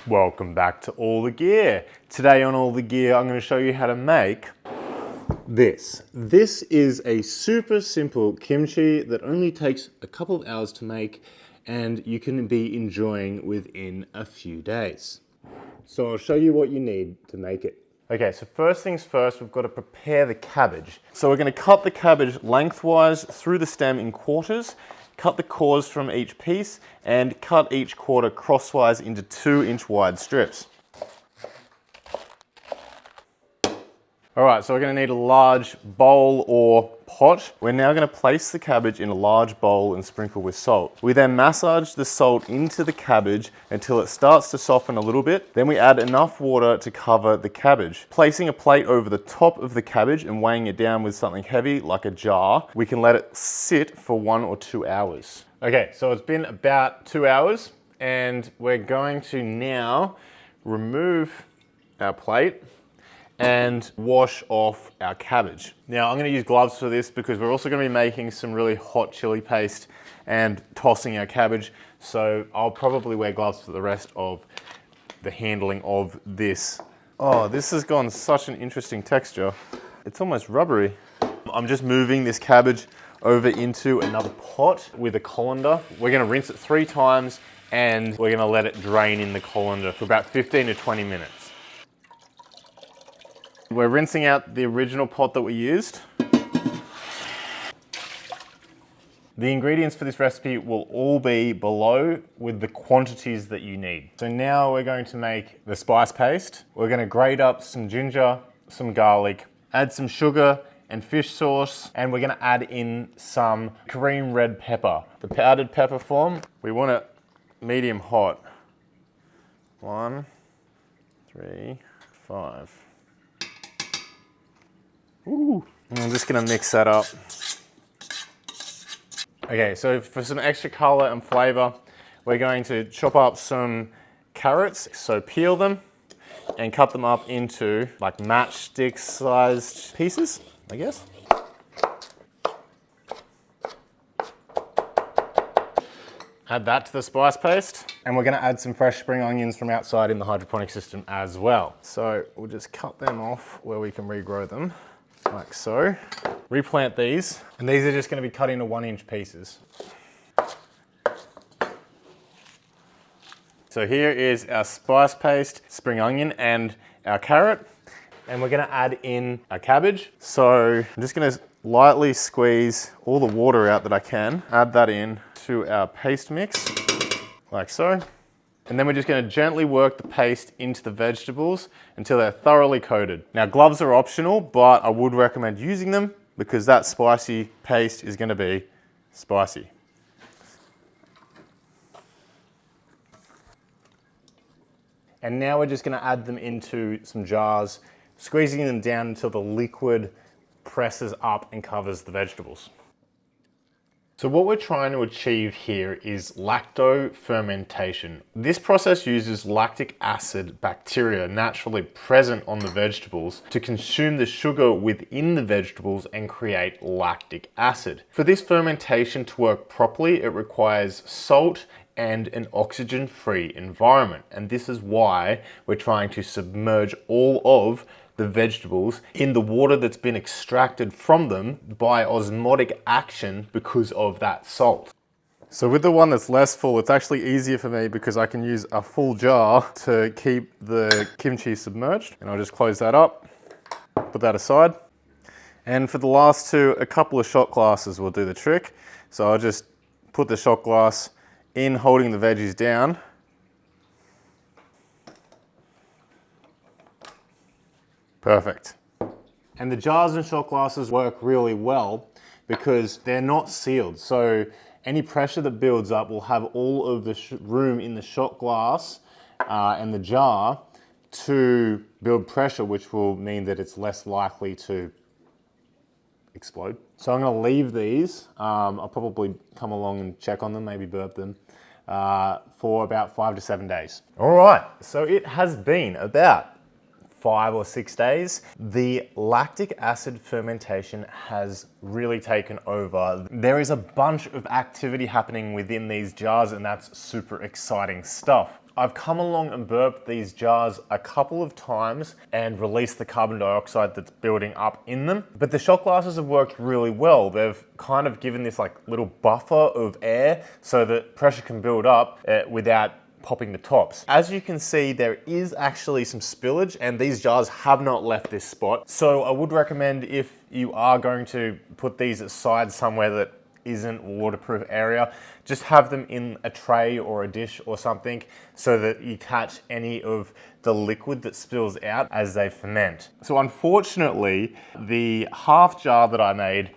Welcome back to All the Gear. Today on All the Gear, I'm going to show you how to make this. This is a super simple kimchi that only takes a couple of hours to make and you can be enjoying within a few days. So I'll show you what you need to make it. Okay, so first things first, we've got to prepare the cabbage. So we're going to cut the cabbage lengthwise through the stem in quarters, cut the cores from each piece, and cut each quarter crosswise into 2-inch wide strips. All right, so we're going to need a large bowl or pot. We're now going to place the cabbage in a large bowl and sprinkle with salt. We then massage the salt into the cabbage until it starts to soften a little bit. Then we add enough water to cover the cabbage. Placing a plate over the top of the cabbage and weighing it down with something heavy like a jar, we can let it sit for 1 or 2 hours. Okay, so it's been about 2 hours and we're going to now remove our plate and wash off our cabbage. Now I'm going to use gloves for this because we're also going to be making some really hot chili paste and tossing our cabbage. So I'll probably wear gloves for the rest of the handling of this. Oh, this has gone such an interesting texture. It's almost rubbery. I'm just moving this cabbage over into another pot with a colander. We're going to rinse it 3 times and we're going to let it drain in the colander for about 15 to 20 minutes. We're rinsing out the original pot that we used. The ingredients for this recipe will all be below with the quantities that you need. So now we're going to make the spice paste. We're going to grate up some ginger, some garlic, add some sugar and fish sauce, and we're going to add in some Korean red pepper. The powdered pepper form, we want it medium hot. 1, 3, 5. Ooh. I'm just gonna mix that up. Okay, so for some extra color and flavor, we're going to chop up some carrots. So peel them and cut them up into like matchstick sized pieces, I guess. Add that to the spice paste. And we're gonna add some fresh spring onions from outside in the hydroponic system as well. So we'll just cut them off where we can regrow them. Like so. Replant these, and these are just going to be cut into 1-inch pieces. So here is our spice paste, spring onion, and our carrot. And we're going to add in our cabbage. So I'm just going to lightly squeeze all the water out that I can. Add that in to our paste mix, like so. And then we're just going to gently work the paste into the vegetables until they're thoroughly coated. Now gloves are optional, but I would recommend using them because that spicy paste is going to be spicy. And now we're just going to add them into some jars, squeezing them down until the liquid presses up and covers the vegetables. So what we're trying to achieve here is lactofermentation. This process uses lactic acid bacteria naturally present on the vegetables to consume the sugar within the vegetables and create lactic acid. For this fermentation to work properly, it requires salt and an oxygen-free environment. And this is why we're trying to submerge all of the vegetables in the water that's been extracted from them by osmotic action because of that salt. So with the one that's less full, it's actually easier for me because I can use a full jar to keep the kimchi submerged. And I'll just close that up, put that aside. And for the last two, a couple of shot glasses will do the trick. So I'll just put the shot glass in, holding the veggies down. Perfect. And the jars and shot glasses work really well because they're not sealed. So any pressure that builds up will have all of the room in the shot glass and the jar to build pressure, which will mean that it's less likely to explode. So I'm gonna leave these. I'll probably come along and check on them, maybe burp them, for about 5 to 7 days. All right, so it has been about 5 or 6 days. The lactic acid fermentation has really taken over. There is a bunch of activity happening within these jars, and that's super exciting stuff. I've come along and burped these jars a couple of times and released the carbon dioxide that's building up in them. But the shot glasses have worked really well. They've kind of given this like little buffer of air so that pressure can build up without popping the tops. As you can see, there is actually some spillage and these jars have not left this spot. So I would recommend, if you are going to put these aside somewhere that isn't waterproof area, just have them in a tray or a dish or something so that you catch any of the liquid that spills out as they ferment. So unfortunately, the half jar that I made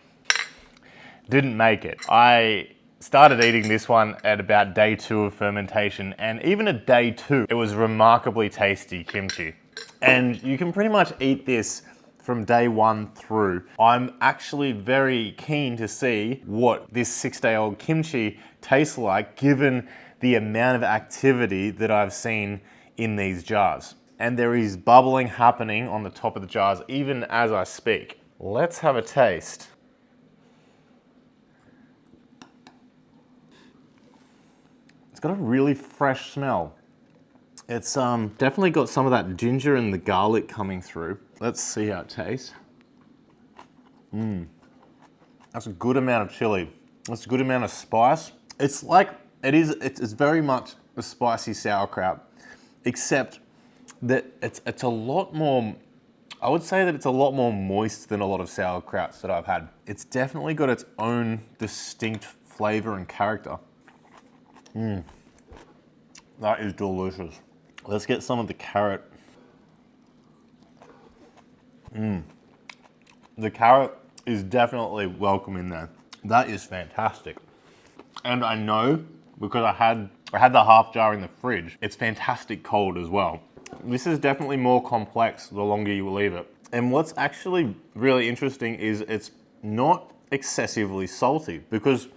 didn't make it. I started eating this one at about day 2 of fermentation, and even at day 2, it was remarkably tasty kimchi. And you can pretty much eat this from day 1 through. I'm actually very keen to see what this 6-day-old kimchi tastes like, given the amount of activity that I've seen in these jars. And there is bubbling happening on the top of the jars even as I speak. Let's have a taste. It's got a really fresh smell. It's definitely got some of that ginger and the garlic coming through. Let's see how it tastes. That's a good amount of chili. That's a good amount of spice. It's like, it's very much a spicy sauerkraut, except that it's a lot more, I would say that it's a lot more moist than a lot of sauerkrauts that I've had. It's definitely got its own distinct flavor and character. That is delicious. Let's get some of the carrot. The carrot is definitely welcome in there. That is fantastic. And I know, because I had the half jar in the fridge, it's fantastic cold as well. This is definitely more complex the longer you leave it. And what's actually really interesting is it's not excessively salty, because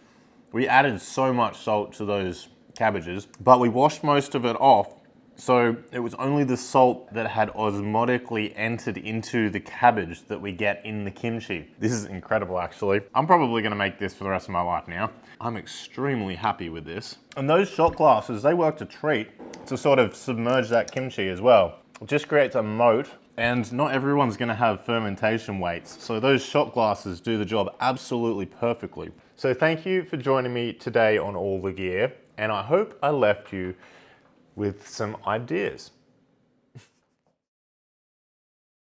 we added so much salt to those cabbages, but we washed most of it off. So it was only the salt that had osmotically entered into the cabbage that we get in the kimchi. This is incredible, actually. I'm probably gonna make this for the rest of my life now. I'm extremely happy with this. And those shot glasses, they worked a treat to sort of submerge that kimchi as well. It just creates a moat, and not everyone's gonna have fermentation weights. So those shot glasses do the job absolutely perfectly. So thank you for joining me today on All the Gear, and I hope I left you with some ideas.